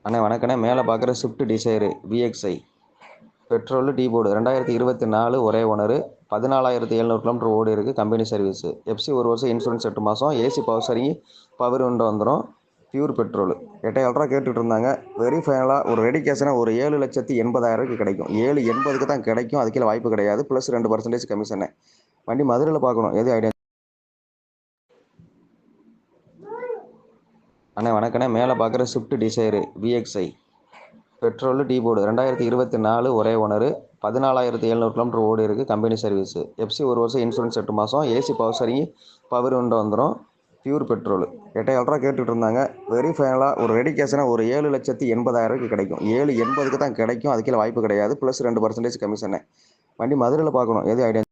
அண்ணே வணக்கண்ணே. மேலே பார்க்குற Swift Dzire VXi petrol tea board 2024 ஒரே ஓனரு 14,700 கிலோமீட்டர் ஓடி இருக்குது. Company service. எஃப்சி 1 வருஷம், இன்சூரன்ஸ் 8 மாதம், AC power steering, power window வந்துடும். பியூர் பெட்ரோலு 8,700 கேட்டுட்டு இருந்தாங்க. வெரி ஃபைனலாக ஒரு ரெடி கேஷனா ஒரு 7,80,000 கிடைக்கும். 7,80க்கு தான் கிடைக்கும். அதுக்கே வாய்ப்பு கிடையாது. Plus 2% commission. வண்டி மதுரையில் பார்க்கணும். எது ஐடியா? அண்ணே வணக்கண்ணே. மேலே பார்க்குற Swift Dzire VXi petrol tea board 2024 ஒரே ஓனரு 14,700 கிலோமீட்டர் ஓடி இருக்குது. Company service. எஃப்சி 1 வருஷம், இன்சூரன்ஸ் 8 மாதம், AC power steering, power window வந்துடும். பியூர் பெட்ரோலு 8,700 கேட்டுட்டு இருந்தாங்க. வெரி ஃபைனலாக ஒரு ரெடி கேஷனா ஒரு 7,80,000 கிடைக்கும். 7,80க்கு தான் கிடைக்கும். அதுக்கே வாய்ப்பு கிடையாது. Plus 2% commission. வண்டி மதுரையில் பார்க்கணும். எது ஐடியா?